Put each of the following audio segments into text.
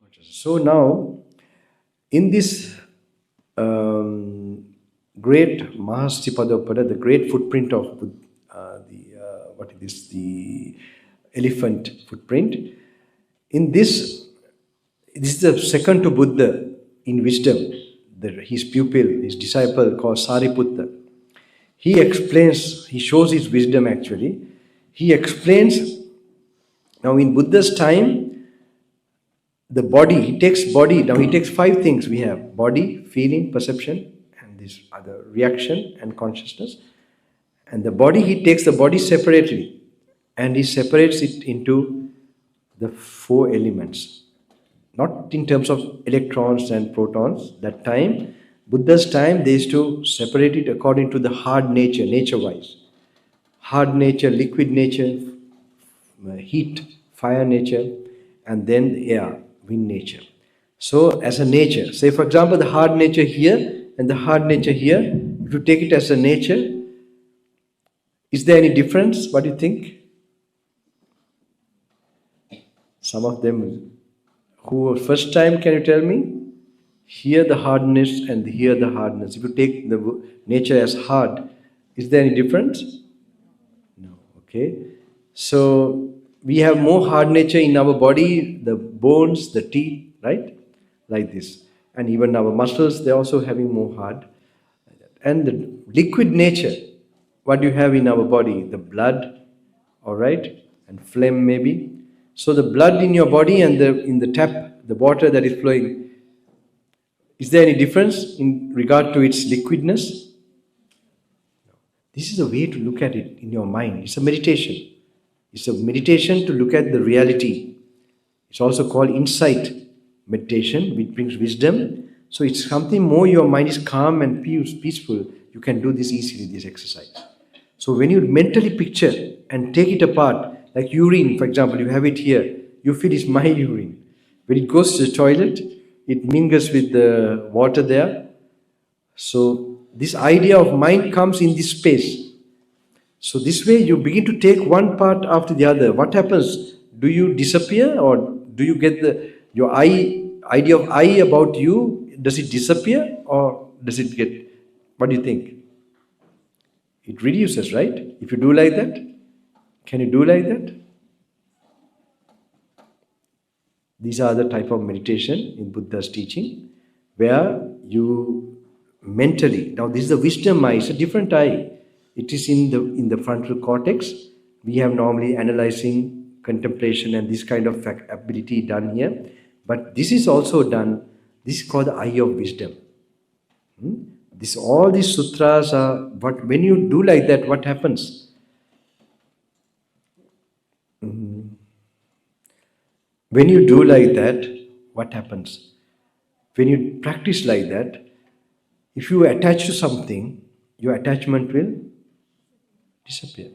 consciousness. So now, in this great Mahasipadoppada, the great footprint of the elephant footprint. In this is the second to Buddha in wisdom. His pupil, his disciple called Sariputta. He explains, he shows his wisdom actually. He explains, now in Buddha's time, the body, he takes 5 things we have: body, feeling, perception, and this other reaction and consciousness. And the body, he takes the body separately and he separates it into the 4 elements. Not in terms of electrons and protons. That time, Buddha's time, they used to separate it according to the hard nature, nature-wise. Hard nature, liquid nature, heat, fire nature, and then the air, wind nature. So, as a nature, say for example, the hard nature here and the hard nature here, if you take it as a nature, is there any difference? What do you think? Some of them who first time, can you tell me? Here the hardness and here the hardness. If you take the nature as hard, is there any difference? No. Okay. So we have more hard nature in our body, the bones, the teeth, right? Like this. And even our muscles, they're also having more hard. And the liquid nature, what do you have in our body? The blood, all right, and phlegm maybe. So the blood in your body and in the tap, the water that is flowing, is there any difference in regard to its liquidness? This is a way to look at it in your mind. It's a meditation. It's a meditation to look at the reality. It's also called insight meditation, which brings wisdom. So it's something more, your mind is calm and peaceful. You can do this easily, this exercise. So when you mentally picture and take it apart, like urine, for example, you have it here. You feel it's my urine. When it goes to the toilet, it mingles with the water there. So this idea of mind comes in this space. So this way you begin to take one part after the other. What happens? Do you disappear, or do you get your idea of I about you? Does it disappear, or does it get, what do you think? It reduces, right? If you do like that, can you do like that? These are the type of meditation in Buddha's teaching, where you mentally, now this is the wisdom eye, it's a different eye. It is in the frontal cortex. We have normally analyzing, contemplation, and this kind of ability done here. But this is also done, this is called the eye of wisdom. All these sutras are, but when you do like that, what happens? When you do like that, what happens? When you practice like that, if you attach to something, your attachment will disappear.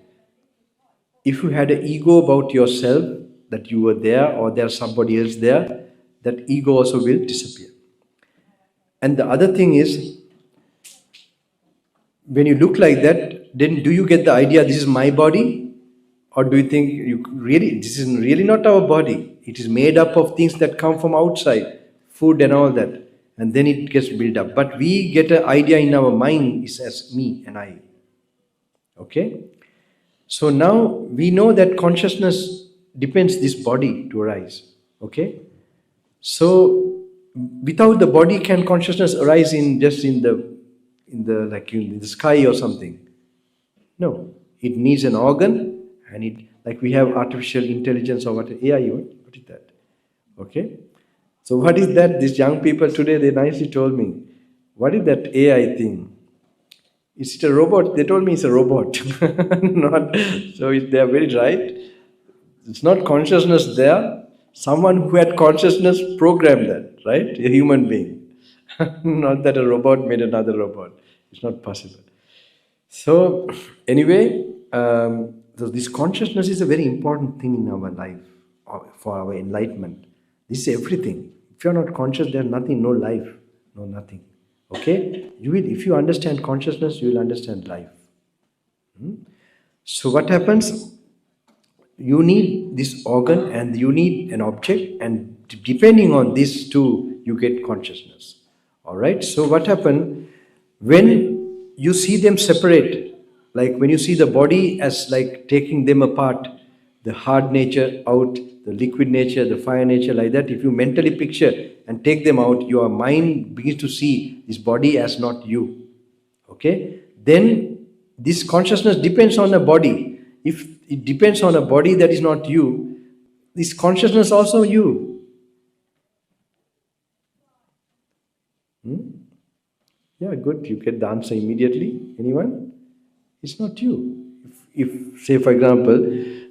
If you had an ego about yourself, that you were there or there's somebody else there, that ego also will disappear. And the other thing is, when you look like that, then do you get the idea this is my body? Or do you think this is really not our body? It is made up of things that come from outside, food and all that. And then it gets built up. But we get an idea in our mind is as me and I. Okay? So now we know that consciousness depends this body to arise. Okay? So without the body, can consciousness arise in the sky or something? No. It needs an organ. And it, like we have artificial intelligence or what, AI, what is that? Okay? So what is that? These young people today, they nicely told me, what is that AI thing? Is it a robot? They told me it's a robot. So they are very right. It's not consciousness there. Someone who had consciousness programmed that, right? A human being. Not that a robot made another robot. It's not possible. So anyway, so this consciousness is a very important thing in our life for our enlightenment. This is everything. If you are not conscious, there is nothing, no life, no nothing. Okay? If you understand consciousness, you will understand life. So what happens? you need this organ and you need an object, and depending on these two, you get consciousness. All right. So what happened when you see them separate? Like when you see the body as like taking them apart, the hard nature out, the liquid nature, the fire nature, like that. If you mentally picture and take them out, your mind begins to see this body as not you. Okay. Then this consciousness depends on a body. If it depends on a body that is not you, this consciousness also you. Yeah, good. You get the answer immediately. Anyone? It's not you. If say for example,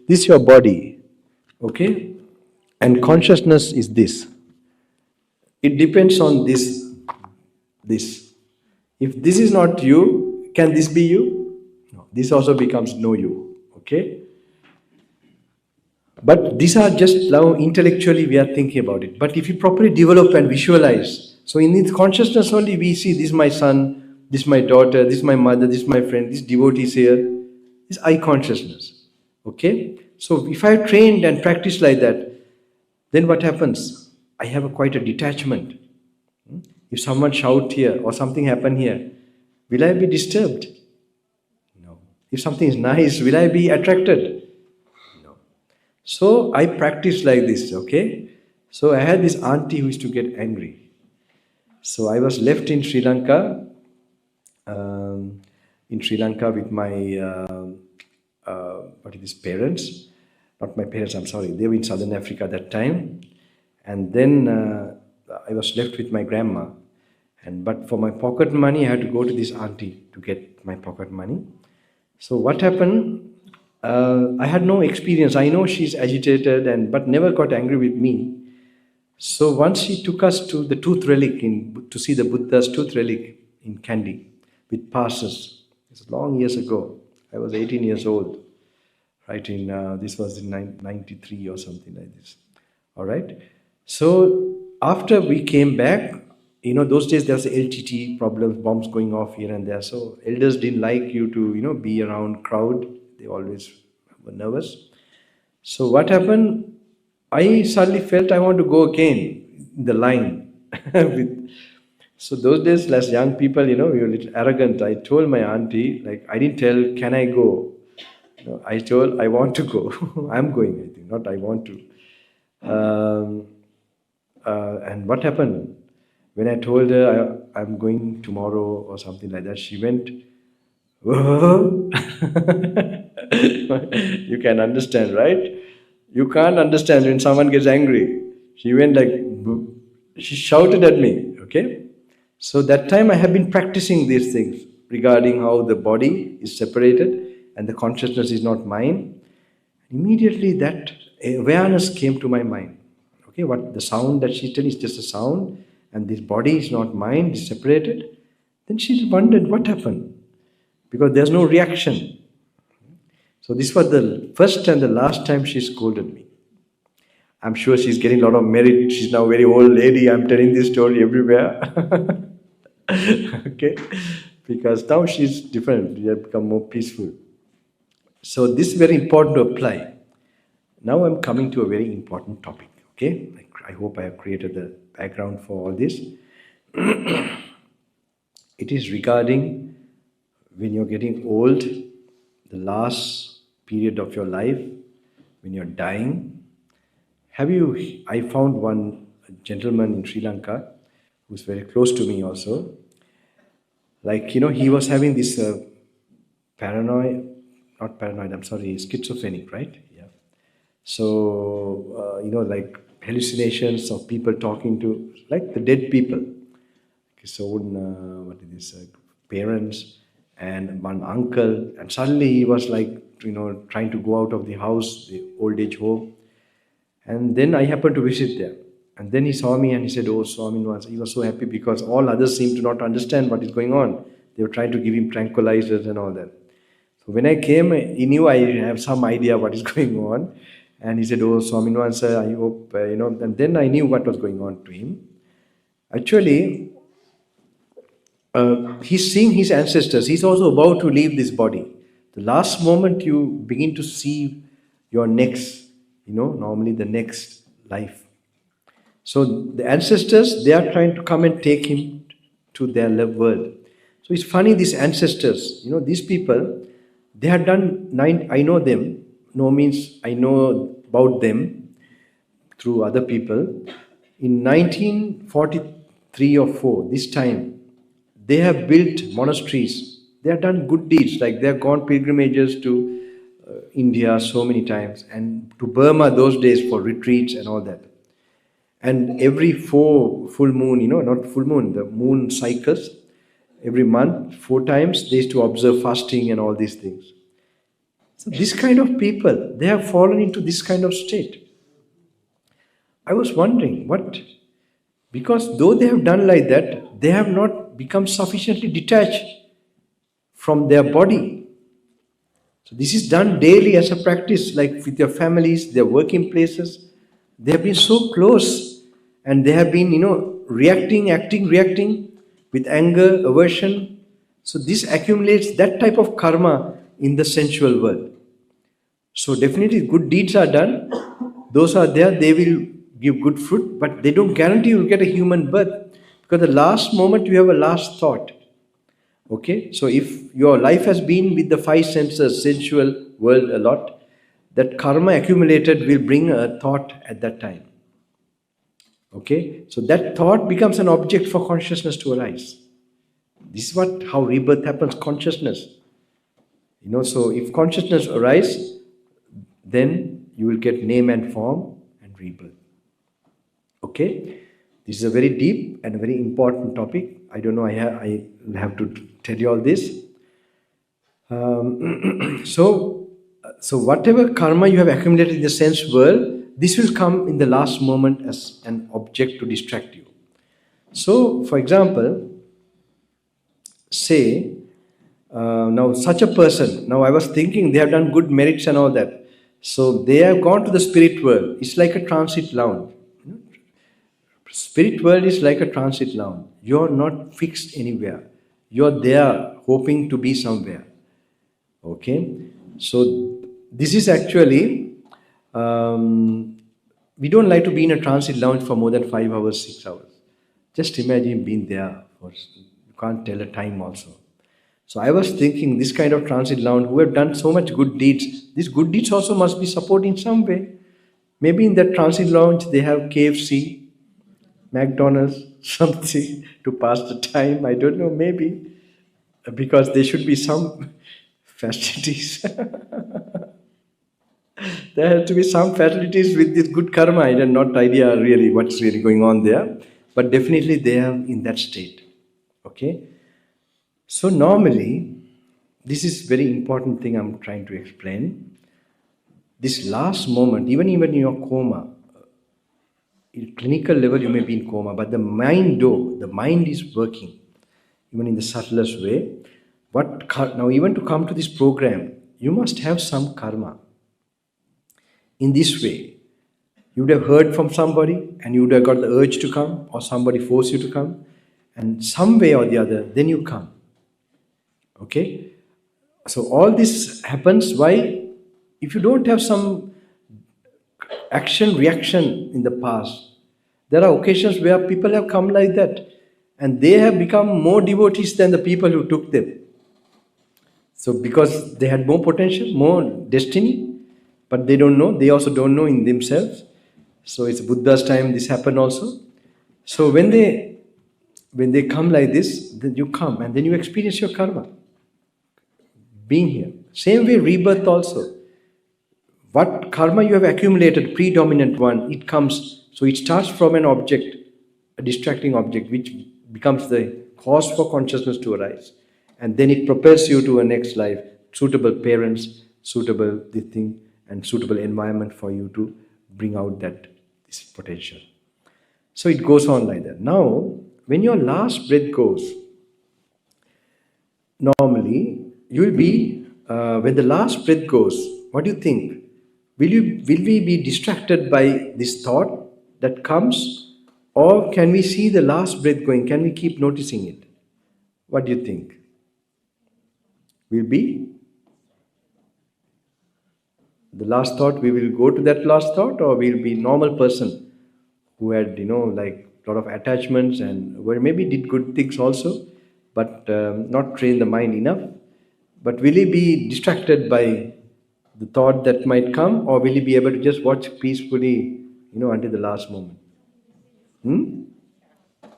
this is your body, okay, and consciousness is this. It depends on this. If this is not you, can this be you? No. This also becomes no you. Okay. But these are just now intellectually we are thinking about it. But if you properly develop and visualize, so in this consciousness only we see this is my son, this is my daughter, this is my mother, this is my friend, this devotee is here. This I consciousness. Okay? So if I trained and practiced like that, then what happens? I have quite a detachment. If someone shout here or something happen here, will I be disturbed? No. If something is nice, will I be attracted? No. So I practiced like this, okay? So I had this auntie who used to get angry. So I was left in Sri Lanka, with my parents. Not my parents, I'm sorry. They were in Southern Africa at that time. And then I was left with my grandma. But for my pocket money, I had to go to this auntie to get my pocket money. So what happened? I had no experience. I know she's agitated, but never got angry with me. So once she took us to the tooth relic, to see the Buddha's tooth relic in Kandy with passes. It's long years ago. I was 18 years old. Right, this was in 93 or something like this. All right. So after we came back, those days there was LTT problems, bombs going off here and there. So elders didn't like you to, be around crowd. They always were nervous. So what happened? I suddenly felt I want to go again in the line. So those days, as young people, we were a little arrogant. I told my auntie, I didn't tell, can I go? I told, I want to go. I'm going, I think, not I want to. And what happened? When I told her I'm going tomorrow or something like that, she went, whoa. You can understand, right? You can't understand when someone gets angry. She went she shouted at me, okay? So that time I have been practicing these things regarding how the body is separated and the consciousness is not mine. Immediately that awareness came to my mind. Okay, what the sound that she tells is just a sound, and this body is not mine, it's separated. Then she wondered what happened, because there's no reaction. So this was the first and the last time she scolded me. I'm sure she's getting a lot of merit. She's now a very old lady. I'm telling this story everywhere. Okay, because now she's different. We have become more peaceful. So this is very important to apply. Now I'm coming to a very important topic. Okay, I hope I have created the background for all this. It is regarding when you're getting old, the last period of your life, when you're dying. I found one gentleman in Sri Lanka who's very close to me also. He was having this schizophrenic, right? Yeah. So, hallucinations of people talking to, the dead people. His own, parents and one uncle. And suddenly he was trying to go out of the house, the old age home. And then I happened to visit there. And then he saw me and he said, oh, Swami, he was so happy because all others seemed to not understand what is going on. They were trying to give him tranquilizers and all that. So when I came, he knew I have some idea what is going on. And he said, oh, Swami, sir, I hope, and then I knew what was going on to him. Actually, he's seeing his ancestors. He's also about to leave this body. The last moment you begin to see, your next, normally the next life. So the ancestors, they are trying to come and take him to their world. So it's funny, these ancestors, these people, they had done I know them, no means I know about them through other people. In 1943 or 4, this time, they have built monasteries. They have done good deeds, like they have gone pilgrimages to India so many times, and to Burma those days for retreats and all that. And every 4 full moon, not full moon, the moon cycles, every month, 4 times, they used to observe fasting and all these things. So this kind of people, they have fallen into this kind of state. I was wondering, what? Because though they have done like that, they have not become sufficiently detached from their body. So this is done daily as a practice, like with their families, their working places. They have been so close, and they have been, reacting with anger, aversion. So this accumulates that type of karma in the sensual world. So definitely good deeds are done. Those are there, they will give good fruit, but they don't guarantee you will get a human birth, because the last moment you have a last thought. Okay, so if your life has been with the 5 senses, sensual world a lot, that karma accumulated will bring a thought at that time. Okay, so that thought becomes an object for consciousness to arise. This is how rebirth happens, consciousness. So if consciousness arises, then you will get name and form and rebirth. Okay, this is a very deep and a very important topic. I don't know, I will have to tell you all this. So whatever karma you have accumulated in the sense world, this will come in the last moment as an object to distract you. So, for example, say, now such a person, now I was thinking they have done good merits and all that. So they have gone to the spirit world. It's like a transit lounge. Spirit world is like a transit lounge. You're not fixed anywhere. You're there hoping to be somewhere. Okay? So this is actually, we don't like to be in a transit lounge for more than 5 hours, 6 hours. Just imagine being there. You can't tell a time also. So I was thinking this kind of transit lounge, who have done so much good deeds, these good deeds also must be supported in some way. Maybe in that transit lounge they have KFC, McDonald's, something to pass the time. I don't know, maybe. Because there should be some facilities. There has to be some facilities with this good karma. I have not idea really what's really going on there. But definitely they are in that state. Okay? So normally, this is very important thing I'm trying to explain. This last moment, even in your coma, in clinical level you may be in coma, but the mind is working, even in the subtlest way. Now even to come to this program, you must have some karma. In this way, you would have heard from somebody and you would have got the urge to come, or somebody forced you to come, and some way or the other, then you come. Okay? So all this happens, why? If you don't have some action, reaction in the past, there are occasions where people have come like that, and they have become more devotees than the people who took them. So because they had more potential, more destiny, but they don't know, they also don't know in themselves. So it's Buddha's time this happened also. So when they come like this, then you come and then you experience your karma. Being here. Same way rebirth also. What karma you have accumulated, predominant one, it comes. So it starts from an object, a distracting object, which becomes the cause for consciousness to arise. And then it propels you to a next life, suitable parents, suitable this thing, and suitable environment for you to bring out this potential. So it goes on like that. Now, when your last breath goes, normally you will be, when the last breath goes, what do you think? Will we be distracted by this thought that comes, or can we see the last breath going? Can we keep noticing it? What do you think? Will be? the last thought, we will go to that last thought, or we'll be normal person who had, like a lot of attachments and where maybe did good things also, but not train the mind enough. But will he be distracted by the thought that might come, or will he be able to just watch peacefully, until the last moment?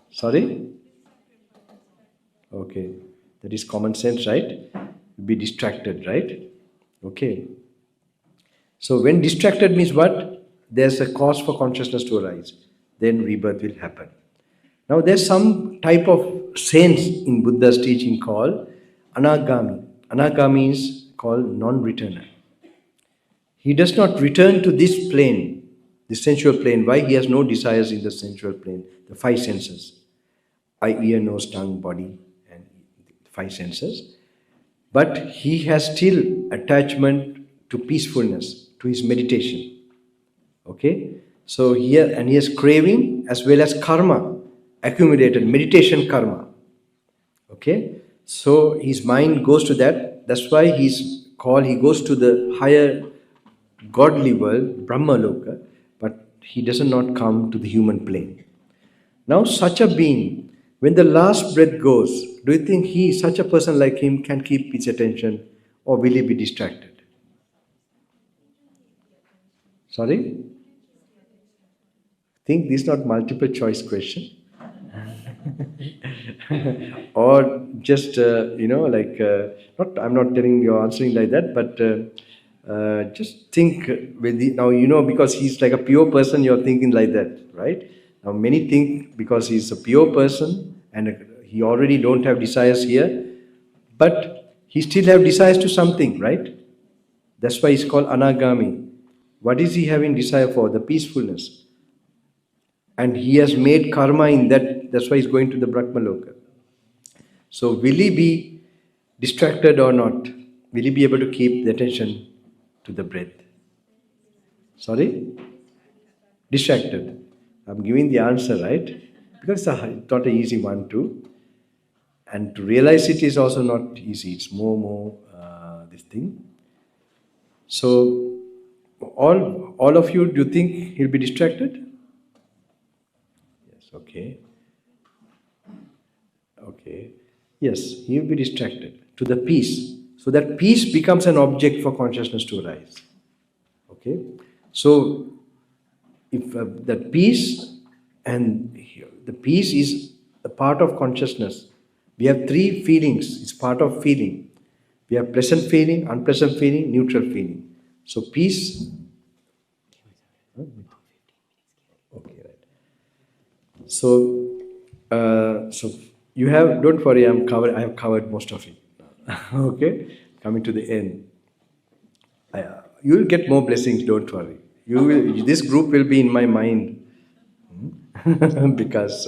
Sorry? Okay. That is common sense, right? Be distracted, right? Okay. So when distracted means what? There's a cause for consciousness to arise. Then rebirth will happen. Now there's some type of saints in Buddha's teaching called anagami. Anagami is called non-returner. He does not return to this plane, the sensual plane. Why? He has no desires in the sensual plane, the five senses. Eye, ear, nose, tongue, body, and five senses. But he has still attachment to peacefulness, to his meditation. Okay? So here, and he has craving as well as karma, accumulated meditation karma. Okay? So his mind goes to that. That's why he goes to the higher godly world, Brahmaloka, but he does not come to the human plane. Now such a being, when the last breath goes, do you think such a person like him can keep his attention, or will he be distracted? Sorry? Think this is not multiple choice question. Or just, not. I'm not telling you answering like that, but just think now, because he's like a pure person, you're thinking like that, right? Now many think because he's a pure person and he already don't have desires here, but he still have desires to something, right? That's why he's called anagami. What is he having desire for? The peacefulness. And he has made karma in that, that's why he's going to the Brahmaloka. So will he be distracted or not? Will he be able to keep the attention to the breath? Sorry? Distracted. I'm giving the answer, right? Because it's not an easy one too. And to realize it is also not easy. It's more this thing. So all of you, do you think he'll be distracted? Yes, okay. Okay. Yes, he will be distracted to the peace. So that peace becomes an object for consciousness to arise. Okay. So if that peace, and the peace is a part of consciousness. We have three feelings. It's part of feeling. We have pleasant feeling, unpleasant feeling, neutral feeling. So peace. Okay, right. So you have. Don't worry. I have covered most of it. Okay, coming to the end. You will get more blessings. Don't worry. You will. This group will be in my mind because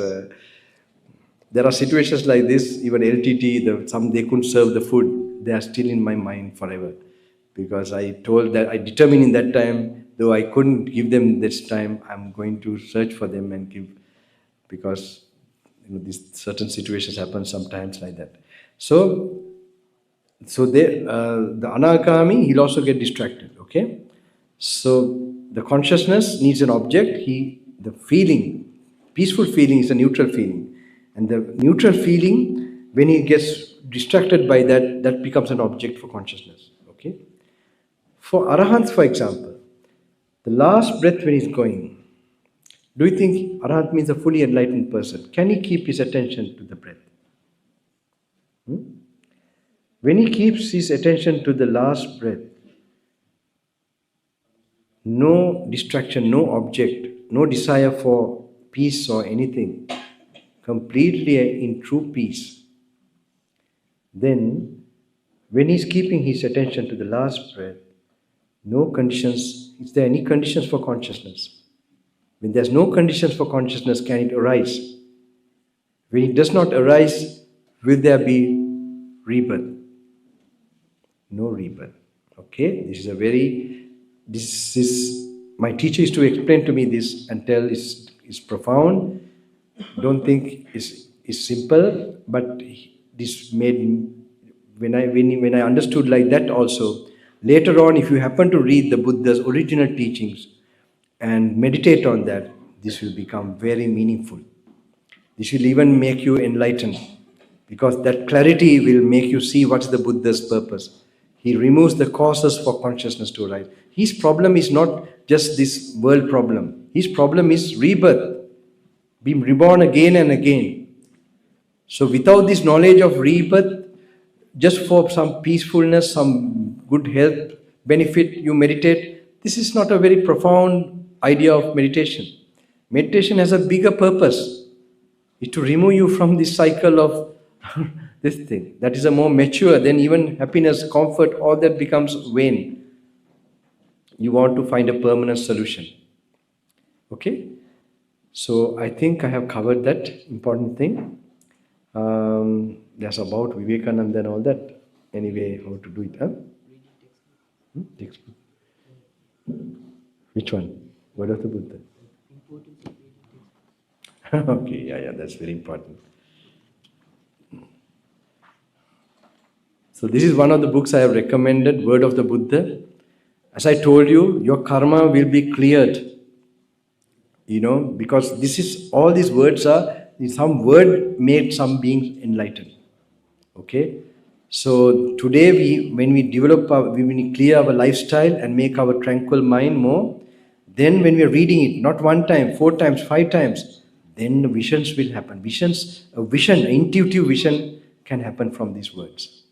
there are situations like this. Even LTT, they couldn't serve the food. They are still in my mind forever, because I determined in that time, though I couldn't give them this time, I'm going to search for them and give, because these certain situations happen sometimes like that. So the anagami, he'll also get distracted. Okay, so the consciousness needs an object. The feeling, peaceful feeling, is a neutral feeling, and the neutral feeling, when he gets distracted by that becomes an object for consciousness. Okay. For Arahants, for example, the last breath when he's going, do you think Arahant means a fully enlightened person? Can he keep his attention to the breath? When he keeps his attention to the last breath, no distraction, no object, no desire for peace or anything, completely in true peace, then when he's keeping his attention to the last breath, no conditions. Is there any conditions for consciousness? When there's no conditions for consciousness, can it arise? When it does not arise, will there be rebirth? No rebirth. Okay? My teacher used to explain to me this and tell it's profound. Don't think it's simple, but this made, when I understood like that also, Later on, if you happen to read the Buddha's original teachings and meditate on that, this will become very meaningful. This will even make you enlightened, because that clarity will make you see what's the Buddha's purpose. He removes the causes for consciousness to arise. His problem is not just this world problem. His problem is rebirth, being reborn again and again. So without this knowledge of rebirth, just for some peacefulness, some good health benefit, you meditate. This is not a very profound idea of meditation. Meditation has a bigger purpose. It's to remove you from this cycle of this thing. That is a more mature, then even happiness, comfort, all that becomes vain. You want to find a permanent solution. Okay? So I think I have covered that important thing. That's about Vivekananda and all that. Anyway, how to do it, huh? Textbook. Which one? Word of the Buddha. Okay, yeah, that's very important. So this is one of the books I have recommended, Word of the Buddha. As I told you, your karma will be cleared. Because this is, all these words are, some word made some beings enlightened. Okay? So today, when we clear our lifestyle and make our tranquil mind more, then when we are reading it, not one time, 4 times, 5 times, then the visions will happen. Intuitive vision can happen from these words.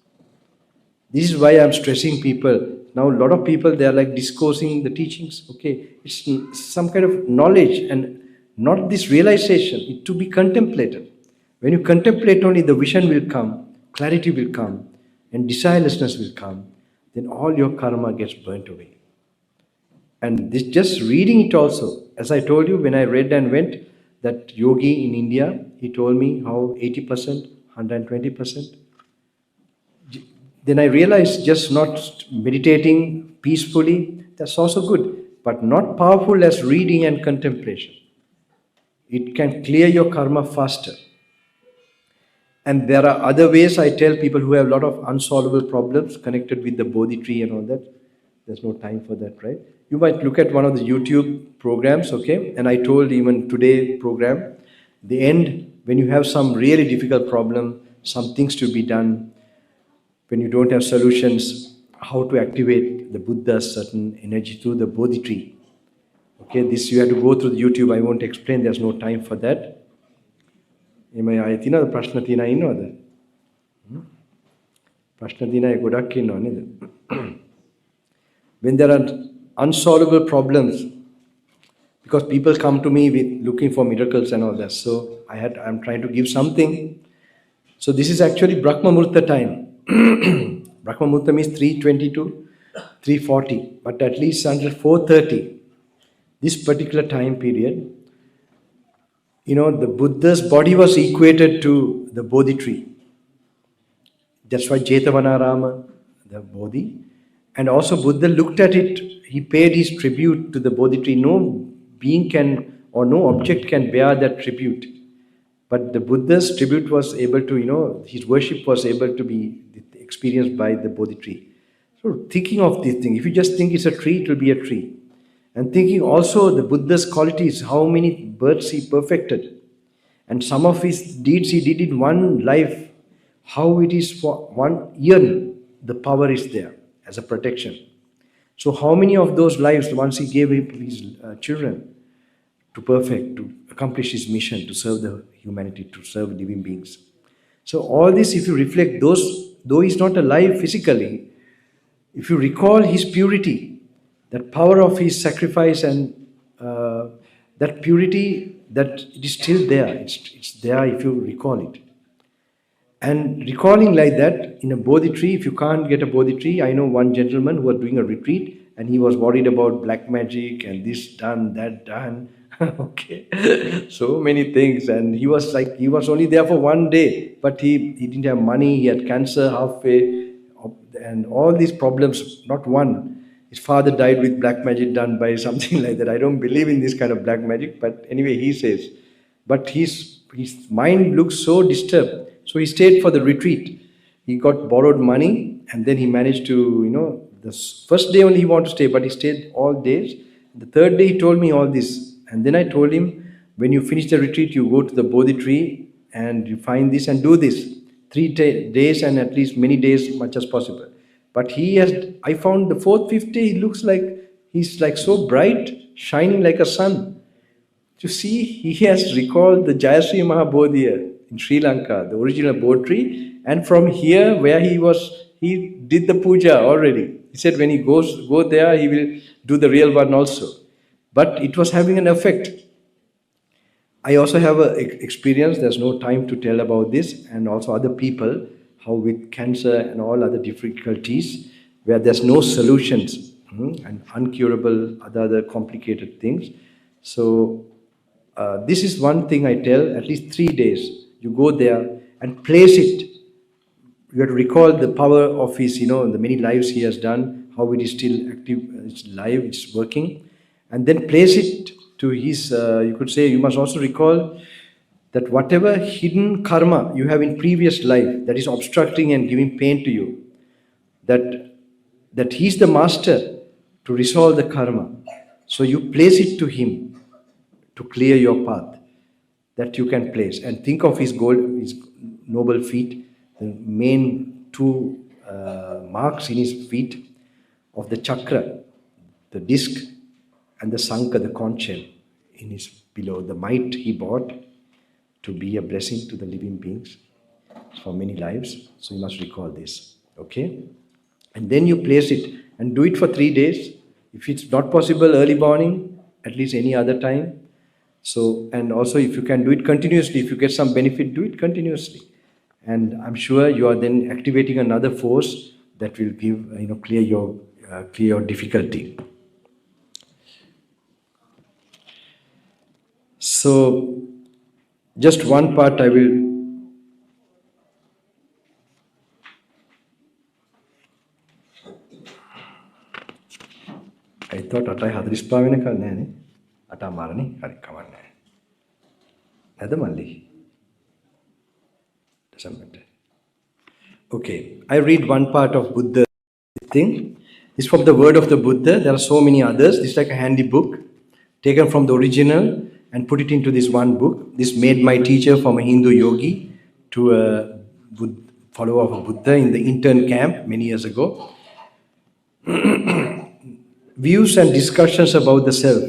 This is why I'm stressing people. Now, a lot of people, they are like discoursing the teachings. Okay, it's some kind of knowledge and not this realization. It to be contemplated. When you contemplate only, the vision will come, clarity will come, and desirelessness will come. Then all your karma gets burnt away. And this, just reading it also, as I told you, when I read and went, that yogi in India, he told me how 80%, 120%. Then I realized just not meditating peacefully, that's also good, but not powerful as reading and contemplation. It can clear your karma faster. And there are other ways I tell people who have a lot of unsolvable problems connected with the Bodhi tree and all that. There's no time for that, right? You might look at one of the YouTube programs, okay? And I told even today program, the end, when you have some really difficult problem, some things to be done, when you don't have solutions, how to activate the Buddha's certain energy through the Bodhi tree. Okay, this you have to go through the YouTube. I won't explain, there's no time for that. ප්‍රශ්න තියෙනා ඉන්නවද? ප්‍රශ්න තියෙනා ඒ ගොඩක් ඉන්නව නේද? When there are unsolvable problems, because people come to me with looking for miracles and all that, so I'm trying to give something. So this is actually Brahma Murta time. Brahma Murta means 3:20 to 3:40, but at least until 4:30, this particular time period, the Buddha's body was equated to the Bodhi tree. That's why Jetavana, the Bodhi. And also Buddha looked at it, he paid his tribute to the Bodhi tree. No being can, or no object can bear that tribute. But the Buddha's tribute was able to, his worship was able to be experienced by the Bodhi tree. So thinking of this thing, if you just think it's a tree, it will be a tree. And thinking also the Buddha's qualities, how many births he perfected. And some of his deeds he did in one life, how it is for 1 year, the power is there as a protection. So how many of those lives, once he gave his children to perfect, to accomplish his mission, to serve the humanity, to serve living beings. So all this, if you reflect, though he's not alive physically, if you recall his purity, that power of his sacrifice and that purity, that it is still there. It's there if you recall it. And recalling like that in a Bodhi tree, if you can't get a Bodhi tree, I know one gentleman who was doing a retreat and he was worried about black magic and this done, that done. Okay, so many things. And he was only there for 1 day, but he didn't have money, he had cancer halfway, and all these problems, not one. His father died with black magic done by something like that. I don't believe in this kind of black magic, but anyway, he says. But his mind looks so disturbed. So he stayed for the retreat. He got borrowed money and then he managed to, first day only he wanted to stay, but he stayed all days. The third day he told me all this. And then I told him, when you finish the retreat, you go to the Bodhi tree and you find this and do this. 3 days and at least many days, much as possible. But I found the 4th, 5th day, he's like so bright, shining like a sun. You see, he has recalled the Jayasri Mahabodhi in Sri Lanka, the original Bodhi tree. And from here, where he did the puja already. He said when he go there, he will do the real one also. But it was having an effect. I also have an experience, there's no time to tell about this, and also other people, how with cancer and all other difficulties, where there's no solutions and uncurable, other complicated things. So this is one thing I tell, at least 3 days, you go there and place it. You have to recall the power of his, the many lives he has done, how it is still active, it's live, it's working. And then place it to his, you could say, you must also recall that whatever hidden karma you have in previous life that is obstructing and giving pain to you, that he's the master to resolve the karma. So you place it to him to clear your path, that you can place. And think of his noble feet, the main 2 marks in his feet of the chakra, the disc, and the sankha, the conch shell, in his below, the might he bought to be a blessing to the living beings for many lives. So you must recall this, okay? And then you place it and do it for 3 days. If it's not possible early morning, at least any other time. So, and also if you can do it continuously, if you get some benefit, do it continuously. And I'm sure you are then activating another force that will give, clear your difficulty. So, just one part I thought Atai Hadrispa Venaka Nani, Atamarani, Harikamane. Nadamalli. Doesn't matter. Okay, I read one part of Buddha thing. This is from the word of the Buddha. There are so many others. This is like a handy book taken from the original and put it into this one book. This made my teacher from a Hindu yogi to a follower of Buddha in the intern camp many years ago. Views and discussions about the self.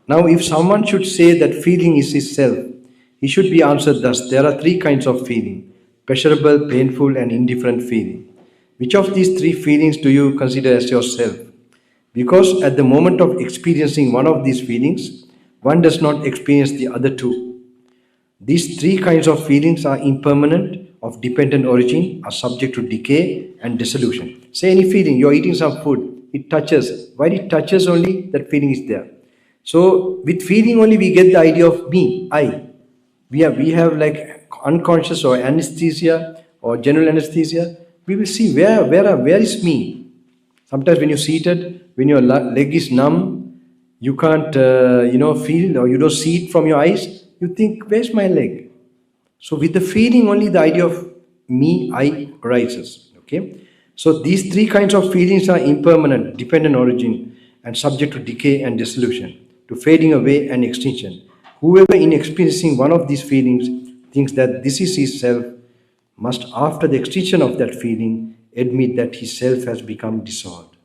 Now, if someone should say that feeling is his self, he should be answered thus. There are 3 kinds of feeling: pleasurable, painful, and indifferent feeling. Which of these 3 feelings do you consider as yourself? Because at the moment of experiencing one of these feelings, one does not experience the other 2. These 3 kinds of feelings are impermanent, of dependent origin, are subject to decay and dissolution. Say any feeling, you're eating some food, it touches. While it touches only, that feeling is there. So with feeling only we get the idea of me, I. We have like unconscious or anesthesia or general anesthesia. We will see where is me. Sometimes when you're seated, when your leg is numb, you can't feel, or you don't see it from your eyes, you think, where's my leg? So with the feeling only the idea of me, I arises. Okay. So these 3 kinds of feelings are impermanent, dependent origin, and subject to decay and dissolution, to fading away and extinction. Whoever in experiencing one of these feelings thinks that this is his self must, after the extinction of that feeling, admit that his self has become dissolved.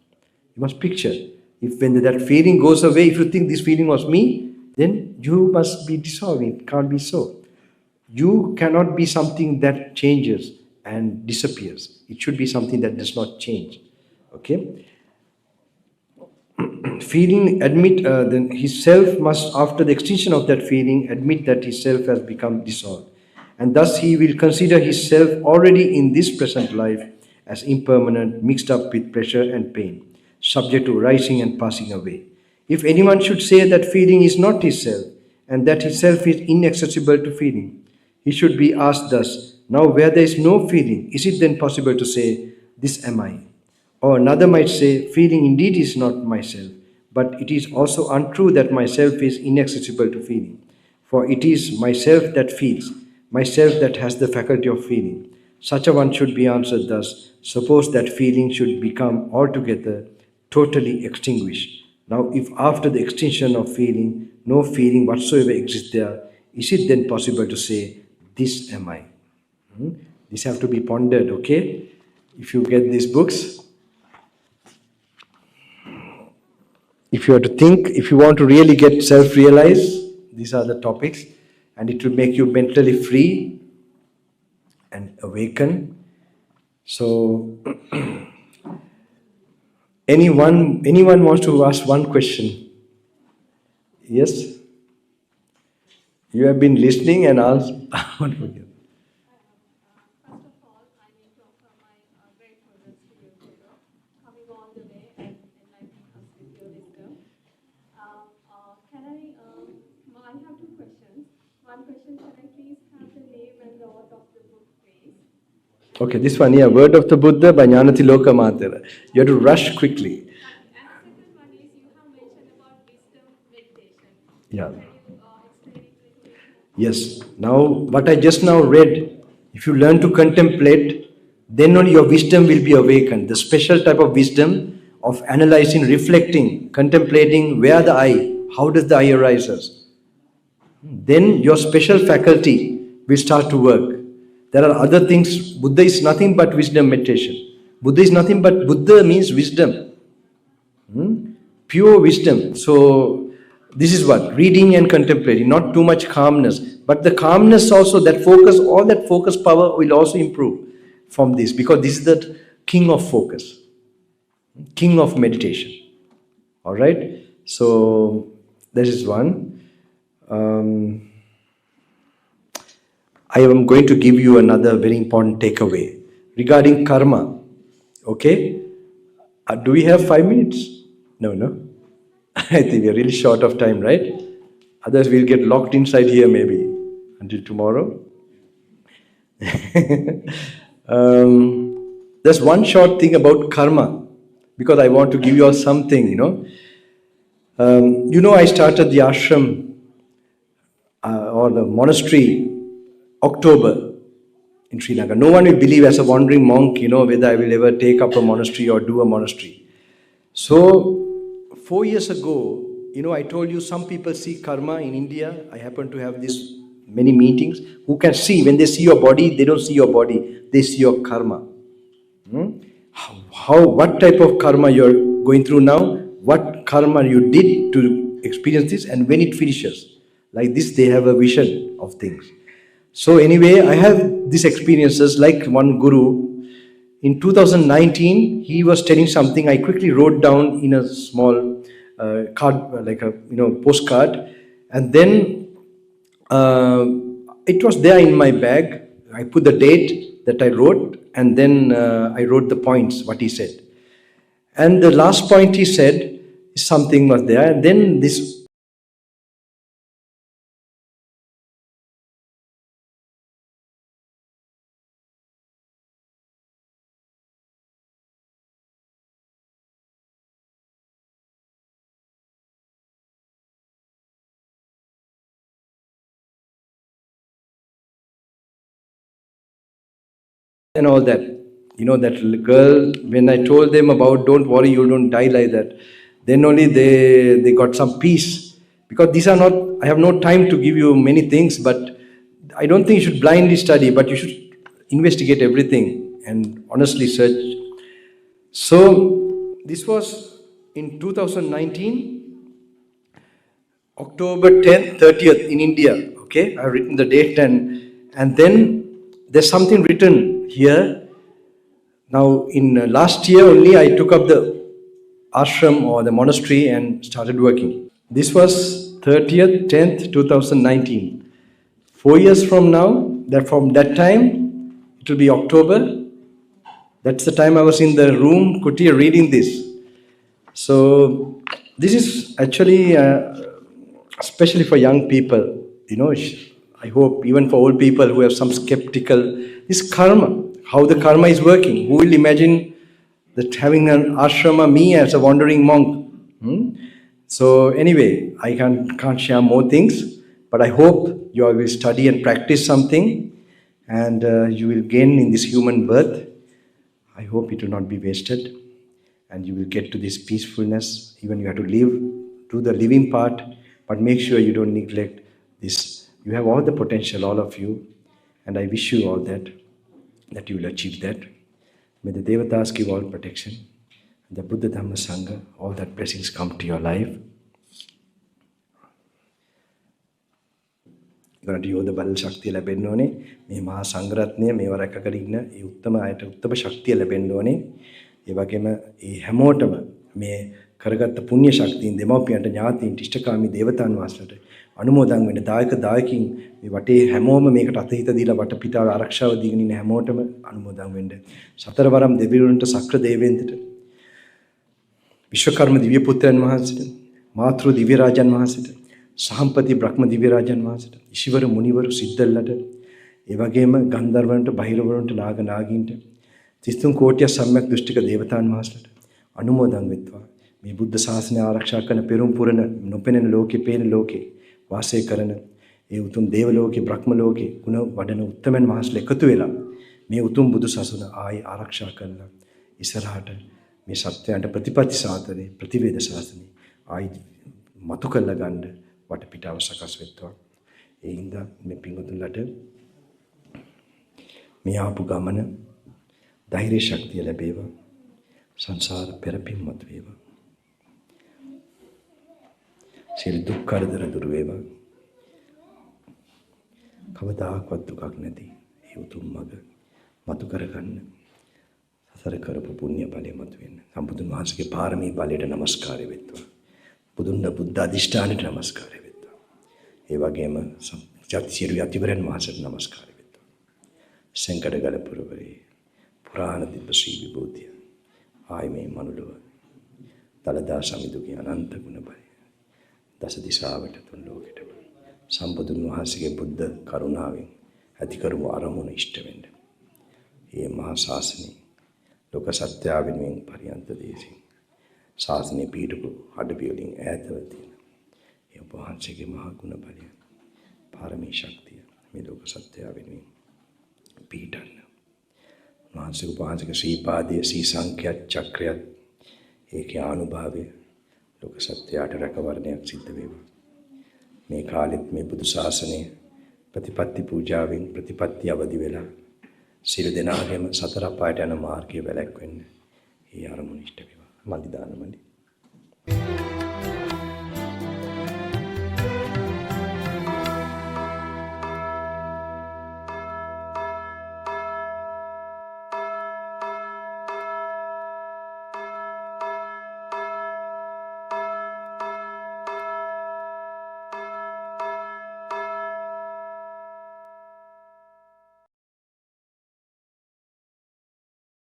You must picture, if when that feeling goes away, if you think this feeling was me, then you must be dissolved. It can't be so. You cannot be something that changes and disappears. It should be something that does not change. Okay? Feeling, then his self must, after the extinction of that feeling, admit that his self has become dissolved. And thus he will consider his self already in this present life as impermanent, mixed up with pleasure and pain, subject to rising and passing away. If anyone should say that feeling is not his self, and that his self is inaccessible to feeling, he should be asked thus, now where there is no feeling, is it then possible to say, this am I? Or another might say, feeling indeed is not myself, but it is also untrue that myself is inaccessible to feeling. For it is myself that feels, myself that has the faculty of feeling. Such a one should be answered thus, suppose that feeling should become altogether totally extinguished. Now, if after the extinction of feeling, no feeling whatsoever exists there, is it then possible to say, this am I? This have to be pondered, okay? If you get these books, if you have to think, if you want to really get self-realized, these are the topics, and it will make you mentally free and awaken. So, anyone wants to ask one question? Yes? You have been listening and asked. First of all, I need to offer my gratefulness to you, Thero, coming all the way and enlightening us with your wisdom. I have two questions. One question, can I please have the name and the author of the book, please? Okay, this one here, Word of the Buddha by Gñanaloka. You have to rush quickly. And second one is, you have mentioned about wisdom meditation. Yeah. Can you explain it a little? Yes. Now, what I just now read, if you learn to contemplate, then only your wisdom will be awakened. The special type of wisdom of analyzing, reflecting, contemplating where the I, how does the I arises. Then your special faculty will start to work. There are other things. Buddha is nothing but wisdom meditation. Buddha is nothing but, Buddha means wisdom. Pure wisdom. So, this is what? Reading and contemplating, not too much calmness. But the calmness also, that focus, all that focus power will also improve from this, because this is the king of focus, king of meditation. All right? So, this is one. I am going to give you another very important takeaway regarding karma. Okay? Do we have 5 minutes? No. I think we are really short of time, right? Otherwise, we'll get locked inside here maybe until tomorrow. There's one short thing about karma, because I want to give you all something, I started the ashram or the monastery October in Sri Lanka. No one will believe as a wandering monk, whether I will ever take up a monastery or do a monastery. So, 4 years ago, I told you some people see karma in India. I happen to have this many meetings. Who can see, when they see your body, they don't see your body, they see your karma. What type of karma you're going through now, what karma you did to experience this, and when it finishes. Like this, they have a vision of things. So anyway, I have these experiences like one guru. In 2019, he was telling something. I quickly wrote down in a small card, like a postcard, and then it was there in my bag. I put the date that I wrote, and then I wrote the points, what he said. And the last point he said, something was there, and then this. And all that, that girl, when I told them about, don't worry, you don't die like that, then only they got some peace. Because these are not, I have no time to give you many things, but I don't think you should blindly study, but you should investigate everything and honestly search. So, this was in 2019, October 10th, 30th in India, okay? I have written the date, and then there's something written here. Now, in last year only, I took up the ashram or the monastery and started working. This was 30th, 10th, 2019. 4 years from now, from that time, it will be October. That's the time I was in the room, Kutia, reading this. So, this is actually especially for young people, I hope even for old people who have some skeptical, this karma, how the karma is working. Who will imagine that having an ashrama, me as a wandering monk? So anyway, I can't share more things, but I hope you all will study and practice something, and you will gain in this human birth. I hope it will not be wasted. and you will get to this peacefulness. Even you have to live, do the living part, but make sure you don't neglect this. You have all the potential, all of you, and I wish you all that you will achieve that. May the Devatas give all protection, the Buddha Dhamma Sangha, all that blessings come to your life. ගණට යෝධ බල ශක්තිය ලැබෙන්න ඕනේ. මේ මහා සංඝරත්නය මේව රැකගෙන ඉන්න ඒ උත්තම අයට උත්තම ශක්තිය ලැබෙන්න ඕනේ. ඒ වගේම මේ හැමෝටම මේ කරගත්ත පුණ්‍ය ශක්තියින් දෙමව්පියන්ට ඥාතීන්ට ඉෂ්ඨකාමී දේවතාන් වහන්සේලාට අනුමෝදන් වෙන්න දායකයින් මේ වටේ හැමෝම මේකට අතහිත දීලා වටපිටාව ආරක්ෂාව දීගෙන ඉන්න හැමෝටම අනුමෝදන් වෙන්න. සතරවරම් දෙවිවරුන්ට සක්‍ර දේවේන්ද්‍රට විශ්වකර්ම දිව්‍ය පුත්‍රයන් වහන්සේට මාතෘ දිව්‍ය රාජන් වහන්සේට සහම්පති බ්‍රහ්ම දිව්‍ය රාජන් වහන්සේට ඉෂිවර මුනිවරු සිද්ධල්ලට ඒ වගේම ගන්ධර්වන්ට බහිරවරුන්ට නාග නාගීන්ට 33 කෝටිය සම්‍යක් දෘෂ්ටික දේවතාන් වහන්සේලාට අනුමෝදන් වෙත්වා. මේ බුද්ධ ශාසනය ආරක්ෂා කරන පෙරම් පුරන නොපෙනෙන ලෝකේ පේන ලෝකේ වාසය කරන ඒ උතුම් දේව ලෝකේ බ්‍රහ්ම ලෝකේ ගුණ වඩන උත්තමයන් වහන්සේලා එකතු වෙලා මේ උතුම් බුදු සසුන ආයි ආරක්ෂා කරලා ඉස්සරහට මේ සත්‍යයන්ට ප්‍රතිපත්ති සාතරේ ප්‍රතිවේද ශාසනය ආයි මතු කරලා ගන්න වටපිටාව සකස් වෙත්වා. ඒ හින්දා මේ පිංගුතුන්ලට මේ ආපු ගමන ධෛර්ය ශක්තිය ලැබේවා. සංසාර පෙරපින් මත වේවා. සියලු දුක් කරදර දුර වේවා. කවදාකවත් දුකක් නැති ඒ උතුම් මඟ මතු කරගන්න සසර කරපු පුණ්‍ය බලය මත වෙන්න. සම්බුදුන් වහන්සේගේ පාරමී බලයට නමස්කාරය වෙත්වා. බුදුන්ගේ බුද්ධ අධිෂ්ඨානයට නමස්කාරය වෙත්වා. ඒ වගේම සියලු යතිවරයන් වහන්සේට නමස්කාරය වෙත්වා. සංකඩගල පුරවරේ පුරාණ දිබ්බ ශ්‍රී විභූතිය ආයමේ මනුලව දලදා සමිදුගේ අනන්ත ගුණ බලය දස දිශාවට තුන් ලෝකෙටම සම්බුදුන් වහන්සේගේ බුද්ධ කරුණාවෙන් ඇති කරමු අරමුණ ඉෂ්ට වෙන්න. මේ මහා ශාසනය ලෝක සත්‍ය වෙනුවෙන් පරියන්ත දේශින් ශාසනය පීඩපු අඩවිවලින් ඈතව තියෙන ඒ ඔබ වහන්සේගේ මහා ගුණ බලය පාරමී ශක්තිය මේ ලෝක සත්‍ය වෙනුවෙන් පීඩන්න. වහන්සේගේ ශ්‍රීපාදයේ සී සංඛ්‍ය චක්‍රයත් ඒකේ ආනුභාවය ලෝක සත්‍යයට රැකවරණයක් සිද්ධ වේවා. මේ කාලෙත් මේ බුදු ශාසනය ප්‍රතිපත්ති පූජාවෙන් ප්‍රතිපත්ති අවදි වෙලා සියලු දෙනාගේම සතර අපායට යන මාර්ගය වැළැක්වෙන්න. ඒ අරමුණ ඉෂ්ට වේවා. මන්දි දානමණ්ඩි